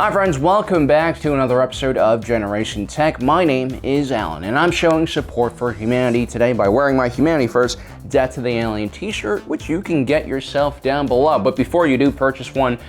Hi friends, welcome back to another episode of Generation Tech. My name is Alan, and I'm showing support for humanity today by wearing my Humanity First Death to the Alien t-shirt, which you can get yourself down below. But before you do purchase one,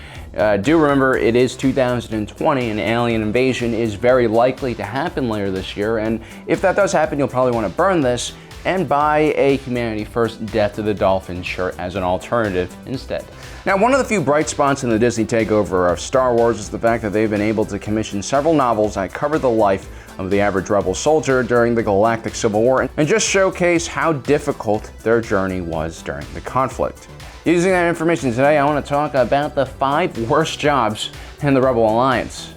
do remember it is 2020 and alien invasion is very likely to happen later this year, and if that does happen, you'll probably want to burn this and buy a Humanity First Death to the Dolphin shirt as an alternative instead. Now, one of the few bright spots in the Disney takeover of Star Wars is the fact that they've been able to commission several novels that cover the life of the average rebel soldier during the Galactic Civil War and just showcase how difficult their journey was during the conflict. Using that information today, I want to talk about the 5 worst jobs in the Rebel Alliance.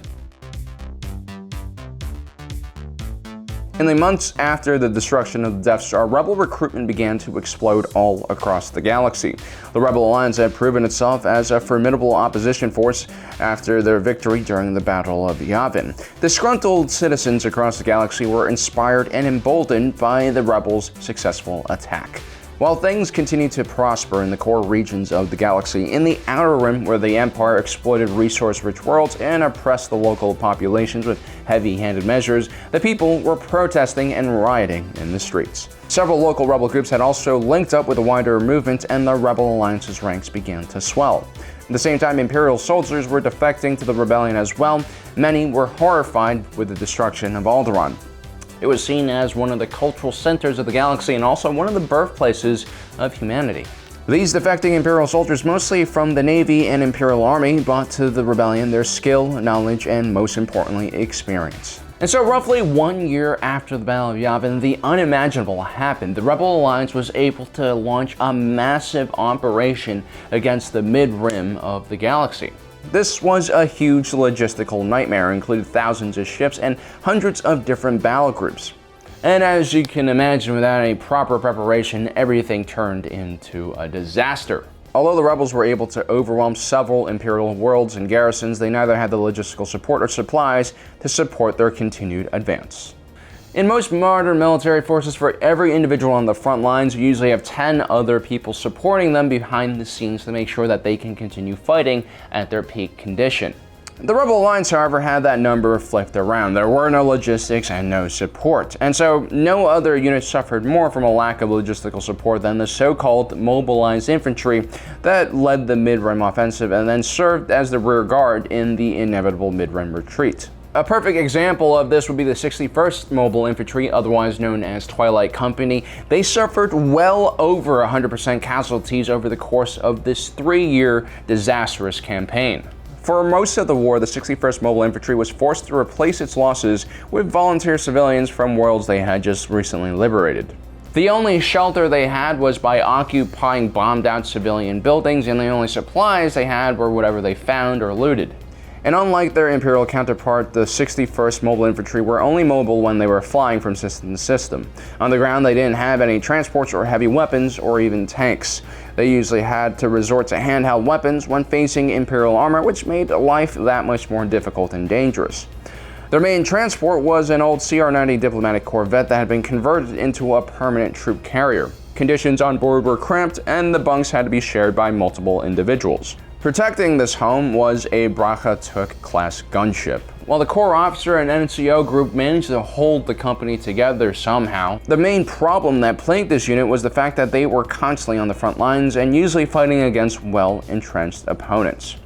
In the months after the destruction of the Death Star, Rebel recruitment began to explode all across the galaxy. The Rebel Alliance had proven itself as a formidable opposition force after their victory during the Battle of Yavin. Disgruntled citizens across the galaxy were inspired and emboldened by the Rebels' successful attack. While things continued to prosper in the core regions of the galaxy, in the Outer Rim, where the Empire exploited resource-rich worlds and oppressed the local populations with heavy-handed measures, the people were protesting and rioting in the streets. Several local rebel groups had also linked up with the wider movement, and the Rebel Alliance's ranks began to swell. At the same time, Imperial soldiers were defecting to the rebellion as well. Many were horrified with the destruction of Alderaan. It was seen as one of the cultural centers of the galaxy and also one of the birthplaces of humanity. These defecting Imperial soldiers, mostly from the Navy and Imperial Army, brought to the rebellion their skill, knowledge, and most importantly, experience. And so roughly 1 year after the Battle of Yavin, the unimaginable happened. The Rebel Alliance was able to launch a massive operation against the mid-rim of the galaxy. This was a huge logistical nightmare, including thousands of ships and hundreds of different battle groups. And as you can imagine, without any proper preparation, everything turned into a disaster. Although the rebels were able to overwhelm several Imperial worlds and garrisons, they neither had the logistical support or supplies to support their continued advance. In most modern military forces, for every individual on the front lines, you usually have 10 other people supporting them behind the scenes to make sure that they can continue fighting at their peak condition. The Rebel Alliance, however, had that number flipped around. There were no logistics and no support, and so no other unit suffered more from a lack of logistical support than the so-called mobilized infantry that led the mid-rim offensive and then served as the rear guard in the inevitable mid-rim retreat. A perfect example of this would be the 61st Mobile Infantry, otherwise known as Twilight Company. They suffered well over 100% casualties over the course of this 3-year disastrous campaign. For most of the war, the 61st Mobile Infantry was forced to replace its losses with volunteer civilians from worlds they had just recently liberated. The only shelter they had was by occupying bombed-out civilian buildings, and the only supplies they had were whatever they found or looted. And unlike their Imperial counterpart, the 61st Mobile Infantry were only mobile when they were flying from system to system. On the ground, they didn't have any transports or heavy weapons or even tanks. They usually had to resort to handheld weapons when facing Imperial armor, which made life that much more difficult and dangerous. Their main transport was an old CR-90 diplomatic corvette that had been converted into a permanent troop carrier. Conditions on board were cramped, and the bunks had to be shared by multiple individuals. Protecting this home was a Bracha-Tuk-class gunship. While the Corps Officer and NCO group managed to hold the company together somehow, the main problem that plagued this unit was the fact that they were constantly on the front lines and usually fighting against well-entrenched opponents.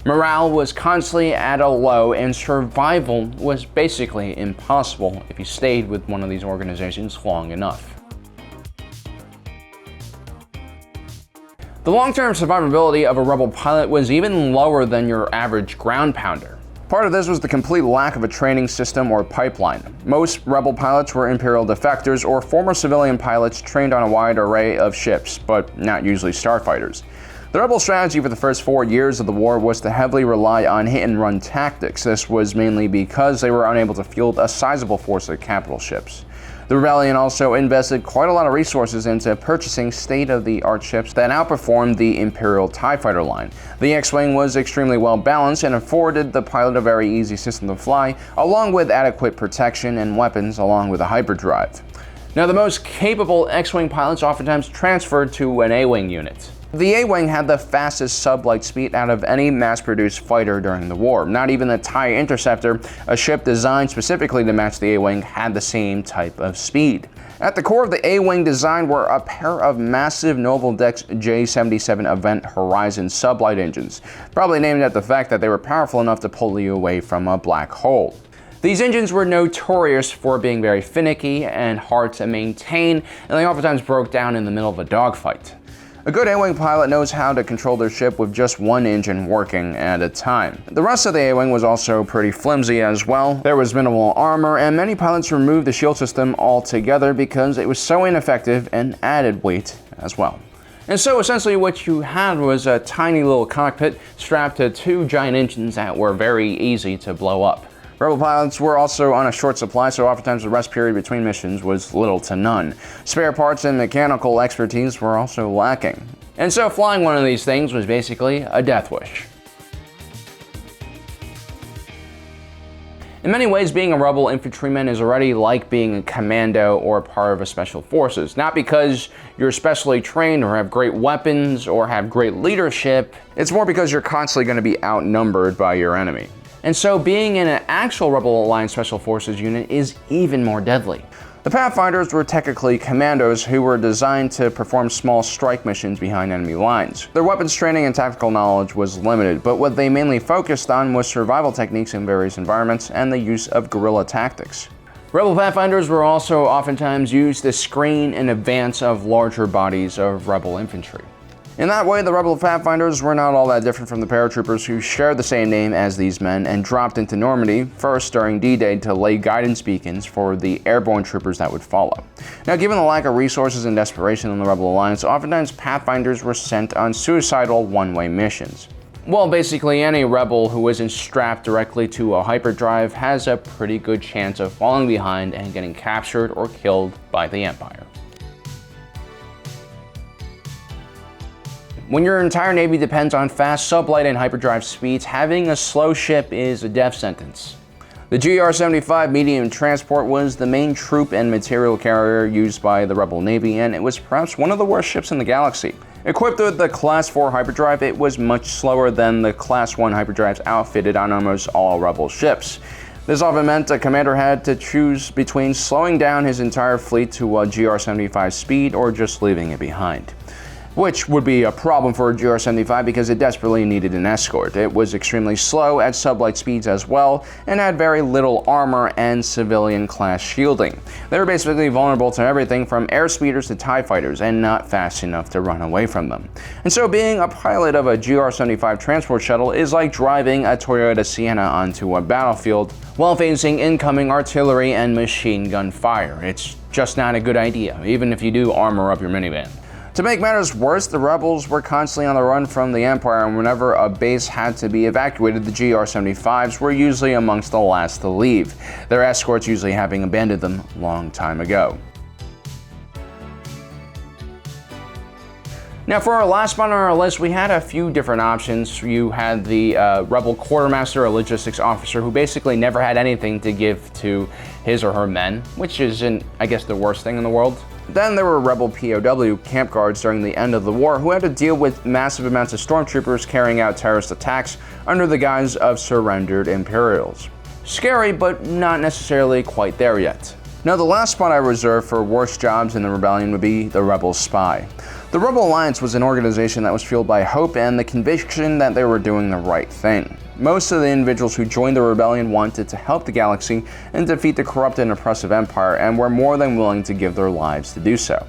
Morale was constantly at a low, and survival was basically impossible if you stayed with one of these organizations long enough. The long-term survivability of a Rebel pilot was even lower than your average ground pounder. Part of this was the complete lack of a training system or pipeline. Most Rebel pilots were Imperial defectors or former civilian pilots trained on a wide array of ships, but not usually starfighters. The Rebel strategy for the first 4 years of the war was to heavily rely on hit-and-run tactics. This was mainly because they were unable to field a sizable force of capital ships. The rebellion also invested quite a lot of resources into purchasing state-of-the-art ships that outperformed the Imperial TIE fighter line. The X-Wing was extremely well balanced and afforded the pilot a very easy system to fly, along with adequate protection and weapons along with a hyperdrive. Now, the most capable X-Wing pilots oftentimes transferred to an A-Wing unit. The A-Wing had the fastest sub-light speed out of any mass-produced fighter during the war. Not even the TIE Interceptor, a ship designed specifically to match the A-Wing, had the same type of speed. At the core of the A-Wing design were a pair of massive Naval Dex J-77 Event Horizon sublight engines, probably named after the fact that they were powerful enough to pull you away from a black hole. These engines were notorious for being very finicky and hard to maintain, and they oftentimes broke down in the middle of a dogfight. A good A-Wing pilot knows how to control their ship with just one engine working at a time. The rest of the A-Wing was also pretty flimsy as well. There was minimal armor, and many pilots removed the shield system altogether because it was so ineffective and added weight as well. And so essentially what you had was a tiny little cockpit strapped to two giant engines that were very easy to blow up. Rebel pilots were also on a short supply, so oftentimes the rest period between missions was little to none. Spare parts and mechanical expertise were also lacking. And so flying one of these things was basically a death wish. In many ways, being a Rebel infantryman is already like being a commando or part of a special forces. Not because you're specially trained or have great weapons or have great leadership, it's more because you're constantly going to be outnumbered by your enemy. And so being in an actual Rebel Alliance Special Forces unit is even more deadly. The Pathfinders were technically commandos who were designed to perform small strike missions behind enemy lines. Their weapons training and tactical knowledge was limited, but what they mainly focused on was survival techniques in various environments and the use of guerrilla tactics. Rebel Pathfinders were also oftentimes used to screen in advance of larger bodies of Rebel infantry. In that way, the Rebel Pathfinders were not all that different from the paratroopers who shared the same name as these men and dropped into Normandy first during D-Day to lay guidance beacons for the airborne troopers that would follow. Now, given the lack of resources and desperation in the Rebel Alliance, oftentimes Pathfinders were sent on suicidal one-way missions. Well, basically any Rebel who isn't strapped directly to a hyperdrive has a pretty good chance of falling behind and getting captured or killed by the Empire. When your entire Navy depends on fast sublight and hyperdrive speeds, having a slow ship is a death sentence. The GR-75 medium transport was the main troop and material carrier used by the Rebel Navy, and it was perhaps one of the worst ships in the galaxy. Equipped with the Class 4 hyperdrive, it was much slower than the Class 1 hyperdrives outfitted on almost all Rebel ships. This often meant a commander had to choose between slowing down his entire fleet to a GR-75 speed or just leaving it behind, which would be a problem for a GR-75 because it desperately needed an escort. It was extremely slow at sublight speeds as well, and had very little armor and civilian-class shielding. They were basically vulnerable to everything from air speeders to TIE fighters, and not fast enough to run away from them. And so being a pilot of a GR-75 transport shuttle is like driving a Toyota Sienna onto a battlefield while facing incoming artillery and machine gun fire. It's just not a good idea, even if you do armor up your minivan. To make matters worse, the Rebels were constantly on the run from the Empire, and whenever a base had to be evacuated, the GR-75s were usually amongst the last to leave, their escorts usually having abandoned them a long time ago. Now, for our last spot on our list, we had a few different options. You had the Rebel Quartermaster, a logistics officer who basically never had anything to give to his or her men, which isn't, I guess, the worst thing in the world. Then there were Rebel POW camp guards during the end of the war who had to deal with massive amounts of stormtroopers carrying out terrorist attacks under the guise of surrendered Imperials. Scary, but not necessarily quite there yet. Now, the last spot I reserved for worst jobs in the rebellion would be the Rebel Spy. The Rebel Alliance was an organization that was fueled by hope and the conviction that they were doing the right thing. Most of the individuals who joined the rebellion wanted to help the galaxy and defeat the corrupt and oppressive empire, and were more than willing to give their lives to do so.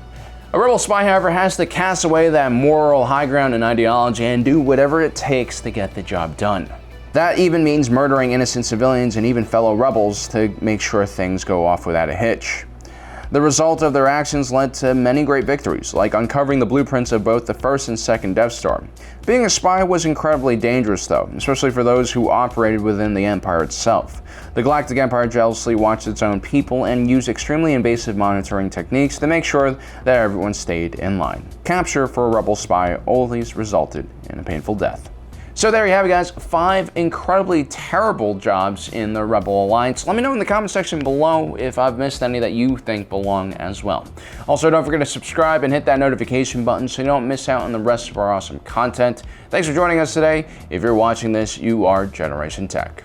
A Rebel spy, however, has to cast away that moral high ground and ideology and do whatever it takes to get the job done. That even means murdering innocent civilians and even fellow rebels to make sure things go off without a hitch. The result of their actions led to many great victories, like uncovering the blueprints of both the first and second Death Star. Being a spy was incredibly dangerous, though, especially for those who operated within the Empire itself. The Galactic Empire jealously watched its own people and used extremely invasive monitoring techniques to make sure that everyone stayed in line. Capture for a Rebel spy always resulted in a painful death. So there you have it, guys. 5 incredibly terrible jobs in the Rebel Alliance. Let me know in the comment section below if I've missed any that you think belong as well. Also, don't forget to subscribe and hit that notification button so you don't miss out on the rest of our awesome content. Thanks for joining us today. If you're watching this, you are Generation Tech.